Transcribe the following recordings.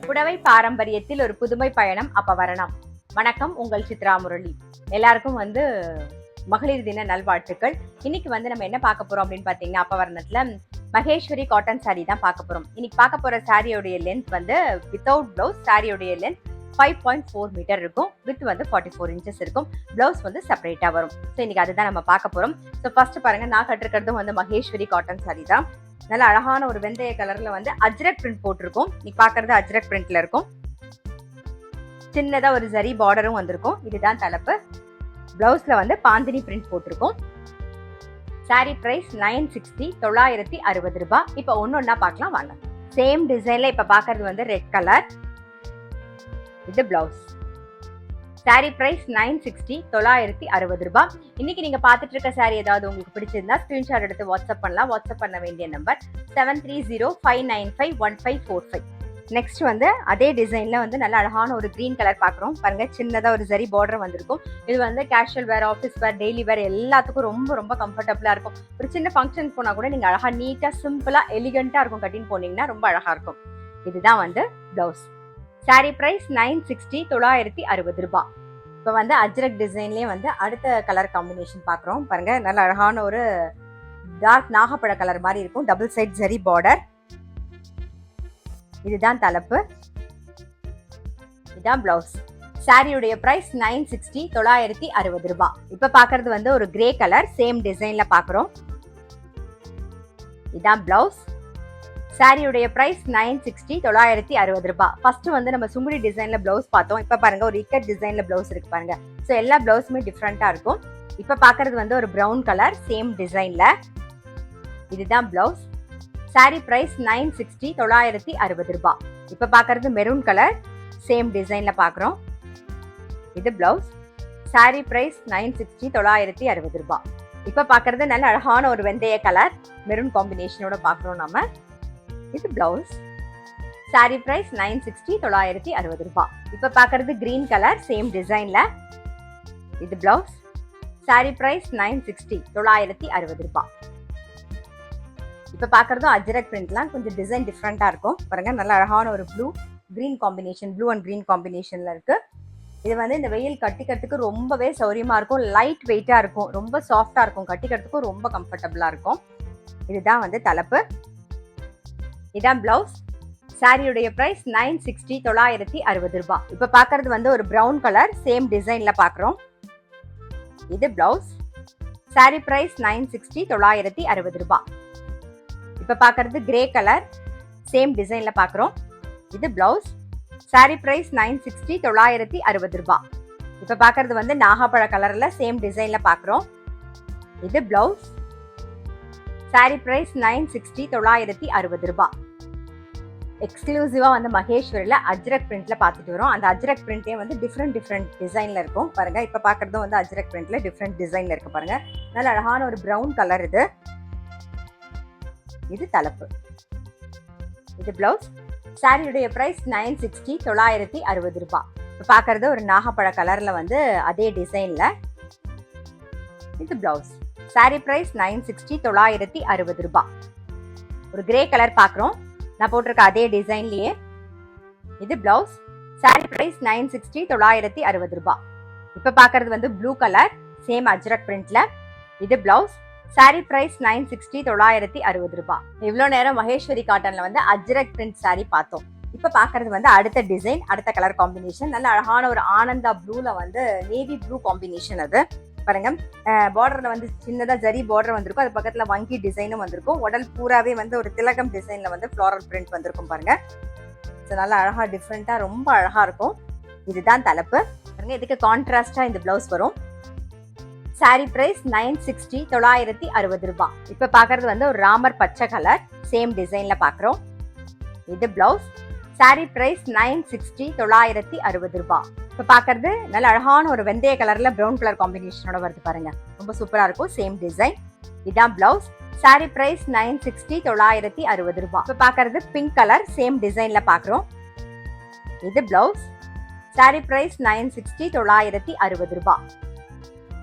புடவை பாரம்பரியத்தில் ஒரு புதுமை பயணம் அப்பவரணம். வணக்கம், உங்கள் சித்ரா முரளி. எல்லாருக்கும் மகளிர் தின நல்வாழ்த்துக்கள். இன்னைக்கு நம்ம என்ன பார்க்க போறோம் அப்படின்னு பாத்தீங்கன்னா, அப்பவரணத்துல மகேஸ்வரி காட்டன் சாரி தான் பார்க்க போறோம். இன்னைக்கு பார்க்க போற சாரியோடைய லென்த் வித்தவுட் பிளவுஸ் சாரியோடைய லென்த் 5.4 மீட்டர் இருக்கும். வித் 44 இன்ச்சஸ் இருக்கும். பிளவுஸ் செப்பரேட்டா வரும். ஸோ இன்னைக்கு அதுதான் நம்ம பார்க்க போறோம். ஸோ ஃபர்ஸ்ட் பாருங்க, நான் கட்டிருக்கிறதும் மகேஸ்வரி காட்டன் சாரி தான். நல்ல அழகான ஒரு வெந்தய கலர்ல அஜ்ரக் பிரிண்ட் போட்டிருக்கும். நீங்க பாக்குறது அஜ்ரக் பிரிண்ட்ல இருக்கும். சின்னதா ஒரு ஜரி பார்டரும் வந்திருக்கும். இதுதான் தலைப்பு. பிளவுஸ்ல பாந்தினி பிரிண்ட் போட்டிருக்கும். சாரி பிரைஸ் 960, 960 ரூபாய். இப்ப ஒன்னொன்னா பார்க்கலாம் வாங்க. சேம் டிசைன்ல இப்ப பாக்குறது ரெட் கலர். இது பிளவுஸ். சாரி பிரைஸ் 960, 960 ரூபாய். இன்னைக்கு நீங்க பாத்துட்டு இருக்க சாரி ஏதாவது உங்களுக்கு பிடிச்சிருந்தா ஸ்கிரீன்ஷாட் எடுத்து வாட்ஸ்அப் பண்ணலாம். வாட்ஸ்அப் பண்ண வேண்டிய நம்பர் 7305951545. நெக்ஸ்ட் அதே டிசைன்ல நல்ல அழகான ஒரு கிரீன் கலர் பாக்குறோம். பாருங்க, சின்னதா ஒரு ஜரி பார்டர் வந்திருக்கும். இது கேஷுவல் வேர், ஆஃபீஸ் வேர், டெய்லி வேர் எல்லாத்துக்கும் ரொம்ப ரொம்ப கம்ஃபர்டபுளா இருக்கும். ஒரு சின்ன ஃபங்க்ஷன் போனா கூட நீங்க அழகா நீட்டா சிம்பிளா எலிகண்டா இருக்கும். கட்டின்னு போனீங்கன்னா ரொம்ப அழகா இருக்கும். இதுதான் பிளவுஸ். சாரி பிரைஸ் 960, 960 ரூபாய். இப்போ அஜ்ரக் டிசைன்லயே அடுத்த கலர் காம்பினேஷன் பாக்குறோம். பாருங்க, நல்ல அழகான ஒரு டார்க் நாகப்பழ கலர் மாதிரி இருக்கும். Double side zari border. இதுதான் தலைப்பு. இதுதான் பிளவுஸ். சாரியுடைய பிரைஸ் 960, 960 ரூபாய். இப்ப பாக்குறது ஒரு கிரே கலர். சேம் டிசைன்ல பாக்குறோம். இதுதான் பிளவுஸ். சாரியுடைய பிரைஸ் 960, 960 ரூபாய். ஃபர்ஸ்ட் நம்ம சுங்குடி டிசைன்ல பிளவுஸ் பார்த்தோம். இப்ப பாருங்க, ஒரு இக்கட் டிசைன்ல பிளவுஸ் இருக்கு பாருங்க. சோ எல்லா பிளவுஸுமே டிஃப்ரெண்டா இருக்கும். இப்ப பாக்குறது ஒரு பிரவுன் கலர். சேம் டிசைன்ல. இதுதான் பிளவுஸ். சாரி பிரைஸ் 960, 960 ரூபாய். இப்ப பாக்குறது மெரூன் கலர். சேம் டிசைன்ல பாக்குறோம். இது பிளவுஸ். சாரி பிரைஸ் 960, 960 ரூபாய். இப்ப பாக்குறது நல்ல அழகான ஒரு வெந்தய கலர் மெரூன் காம்பினேஷனோட பாக்குறோம் நம்ம. இது பிளவுஸ். சாரி பிரைஸ் 960, 960 ரூபாய். இப்ப பாக்குறது கிரீன் கலர். சேம் டிசைன்ல. இது பிளவுஸ். சாரி பிரைஸ் 960, 960 ரூபாய். இப்ப பாக்குறதும் அஜ்ரக் பிரிண்ட்லாம் கொஞ்சம் டிசைன் டிஃப்ரெண்டா இருக்கும். பாருங்க, நல்ல அழகான ஒரு blue green combination, blue and green காம்பினேஷன்ல இருக்கு. இது இந்த வெயில் கட்டிக்கிறதுக்கு ரொம்பவே சௌரியமா இருக்கும். லைட் வெயிட்டா இருக்கும். ரொம்ப சாஃப்டா இருக்கும். கட்டிக்கிறதுக்கும் ரொம்ப கம்ஃபர்டபுளா இருக்கும். இதுதான் தலைப்பு. இதான் பிளவுஸ். சாரியுடைய பிரைஸ் 960, 960 ரூபாய். இப்ப பாக்குறது ஒரு பிரவுன் கலர். சேம் டிசைன்ல பாக்குறோம். இது பிளவுஸ். சாரி பிரைஸ் 960, 960 ரூபாய். இப்ப பாக்குறது கிரே கலர். சேம் டிசைன்ல பாக்குறோம். இது பிளவுஸ். சாரி பிரைஸ் 960, 960 ரூபாய். இப்ப பாக்குறது நாகப்பழ கலர்ல சேம் டிசைன்ல பாக்குறோம். இது பிளவுஸ். சாரி பிரைஸ் 960, 960 ரூபாய். எக்ஸ்க்ளூசிவா மகேஸ்வரியில அஜ்ரக் பிரிண்ட்ல பாத்துட்டு வரோம். அந்த அஜ்ரக் பிரிண்டே டிஃப்ரெண்ட் டிசைன்ல இருக்கும். பாருங்க, இப்ப பாக்குறதும் அஜ்ரக் பிரிண்ட்ல டிஃப்ரெண்ட் டிசைன்ல இருக்கு. பாருங்க, நல்ல அழகான ஒரு பிரவுன் கலர். இது தலைப்பு. இது பிளவுஸ். சாரியுடைய பிரைஸ் 960, 960 ரூபாய். இப்ப பாக்குறது ஒரு நாகப்பழ கலர்ல அதே டிசைன்ல. இது பிளவுஸ். சாரி பிரைஸ் 960, 960 ரூபாய். ஒரு கிரே கலர் பாக்குறோம். நான் போட்டிருக்க அதே டிசைன்லயே. இது பிளவுஸ். சாரி பிரைஸ் 960, 960 ரூபாய். இப்ப பாக்குறது ப்ளூ கலர். சேம் அஜ்ரக் பிரிண்ட்ல. இது பிளவுஸ். சாரி பிரைஸ் 960, 960 ரூபாய். இவ்வளவு நேரம் மகேஸ்வரி காட்டன்ல அஜ்ரக் பிரிண்ட் சாரி பார்த்தோம். இப்ப பாக்குறது அடுத்த டிசைன், அடுத்த கலர் காம்பினேஷன். நல்ல அழகான ஒரு ஆனந்தா ப்ளூல நேவி ப்ளூ காம்பினேஷன். அது பாருங்க, பார்டர்ல சின்னதா ஜரி பார்டர் வந்திருக்கும். அது பக்கத்துல வங்கி டிசைனும் வந்திருக்கும். உடல் பூராவே ஒரு திலகம் டிசைன்ல ஃப்ளோரல் பிரிண்ட் வந்திருக்கும். பாருங்க, நல்லா அழகா டிஃப்ரெண்டா ரொம்ப அழகா இருக்கும். இதுதான் தலைப்பு. பாருங்க, இதுக்கு கான்ட்ராஸ்டா இந்த பிளவுஸ் வரும். சாரி பிரைஸ் 960, 960 ரூபாய். இப்ப பாக்குறது ஒரு ராமர் பச்சை கலர். சேம் டிசைன்ல பாக்குறோம். இது பிளவுஸ். சாரி பிரைஸ் 960, 960 ரூபாய். இப்ப பாக்குறது நல்ல அழகான ஒரு வெந்தய கலர்ல பிரவுன் கலர் காம்பினேஷனோட வருது. பாருங்க, ரொம்ப சூப்பரா இருக்கும். Same design. இதான் பிளவுஸ். சாரி பிரைஸ் 960, 960 ரூபாய். இப்ப பாக்குறது பிங்க் கலர். சேம் டிசைன்ல பாக்குறோம். இது பிளவுஸ். சாரி பிரைஸ் 960, 960 ரூபாய்.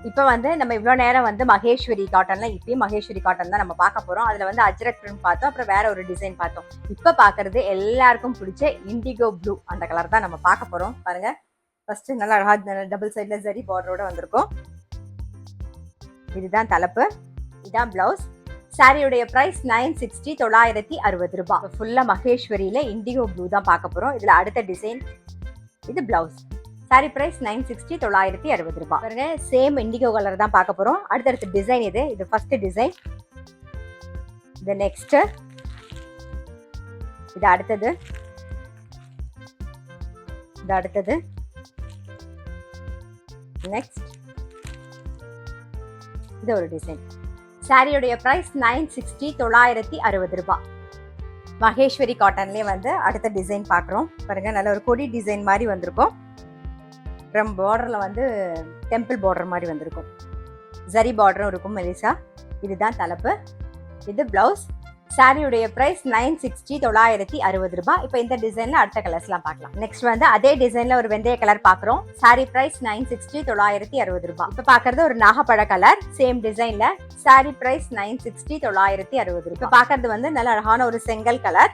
இப்போ வந்து நம்ம இவ்வளோ நேரம் வந்து மகேஸ்வரி காட்டன்ல இப்பயும் மகேஸ்வரி காட்டன் தான் நம்ம பார்க்க போறோம். அதுல வந்து அஜ்ரக் பிரிண்ட் பார்த்தோம், அப்புறம் வேற ஒரு டிசைன் பார்த்தோம். இப்போ பார்க்கறது எல்லாருக்கும் பிடிச்ச இண்டிகோ ப்ளூ அந்த கலர் தான் நம்ம பார்க்க போறோம். பாருங்க, ஃபர்ஸ்ட் நல்லா அழகா டபுள் சைட்ல சரி பார்டரோட வந்திருக்கும். இதுதான் தலைப்பு, இதான் பிளவுஸ். சாரியுடைய பிரைஸ் 960 960 ரூபாய். ஃபுல்லா மகேஸ்வரியில இண்டிகோ ப்ளூ தான் பார்க்க போறோம். இதுல அடுத்த டிசைன், இது பிளவுஸ். சாரி பிரைஸ் 960 960 ரூபாய். பாருங்க, சேம் இண்டிகோ கலர் தான் பார்க்க போறோம். அடுத்தடுத்த டிசைன் இது ஃபர்ஸ்ட் டிசைன், இது நெக்ஸ்ட், இது அடுத்தது, இது அடுத்தது, நெக்ஸ்ட், இது ஒரு டிசைன். சாரியுடைய பிரைஸ் 960 960 ரூபாய். மகேஸ்வரி காட்டன்லயே வந்து அடுத்த டிசைன் பார்க்குறோம். பாருங்க, நல்ல ஒரு கொடி டிசைன் மாதிரி வந்திருக்கும். அப்புறம் பார்டர்ல வந்து டெம்பிள் பார்டர் மாதிரி வந்திருக்கும். ஜரி பார்டரும் இருக்கும் மெலிசா. இதுதான் தலைப்பு, இது பிளவுஸ். சாரியுடைய பிரைஸ் 960 960 ரூபாய். இப்போ இந்த டிசைன்ல அடுத்த கலர்ஸ்லாம் பார்க்கலாம். நெக்ஸ்ட் வந்து அதே டிசைன்ல ஒரு வெந்தய கலர் பார்க்குறோம். சாரி பிரைஸ் 960 960 ரூபாய். இப்போ பார்க்கறது ஒரு நாகப்பழ கலர், சேம் டிசைன்ல. சாரி பிரைஸ் 960 960 ரூபாய். இப்போ பார்க்கறது வந்து நல்ல அழகான ஒரு செங்கல் கலர்,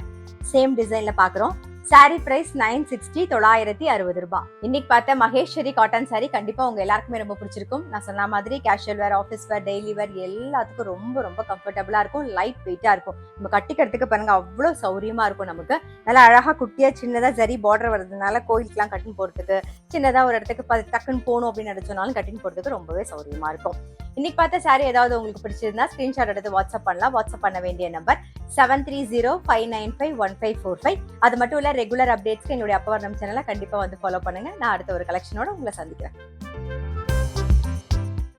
சேம் டிசைன்ல பார்க்குறோம். சாரி பிரைஸ் 960 960 ரூபாய். இன்னைக்கு பார்த்த மகேஸ்வரி காட்டன் சாரி கண்டிப்பா உங்க எல்லாருக்குமே ரொம்ப பிடிச்சிருக்கும். நான் சொன்ன மாதிரி கேஷுவல் வேர், ஆஃபீஸ் வேர், டெய்லி வேர் எல்லாத்துக்கும் ரொம்ப ரொம்ப கம்ஃபர்டபுளா இருக்கும், லைட் வெயிட்டா இருக்கும். நம்ம கட்டிக்கிறதுக்கு பாருங்க அவ்வளவு சௌரியமா இருக்கும். நமக்கு நல்லா அழகா குட்டியா சின்னதா ஜரி பார்டர் வர்றதுனால கோயிலுக்குலாம் கட்டின்னு போறதுக்கு, சின்னதா ஒரு இடத்துக்கு டக்குன்னு போகணும் அப்படின்னு நினைச்சோனாலும் கட்டின்னு போறதுக்கு ரொம்பவே சௌரியமா இருக்கும். இன்னைக்கு பார்த்த சாரி ஏதாவது உங்களுக்கு பிடிச்சிருந்தா ஸ்கிரீன்ஷாட் எடுத்து வாட்ஸ்அப் பண்ணலாம். வாட்ஸ்அப் பண்ண வேண்டிய நம்பர் 7305951545. அது மட்டும் இல்ல, ரெகுலர் அப்டேட்ஸ்க்கு எங்களுடைய அப்பவர்ணம் சேனலை கண்டிப்பா வந்து ஃபாலோ பண்ணுங்க. நான் அடுத்த ஒரு கலெக்ஷனோட உங்களை சந்திக்கிறேன்.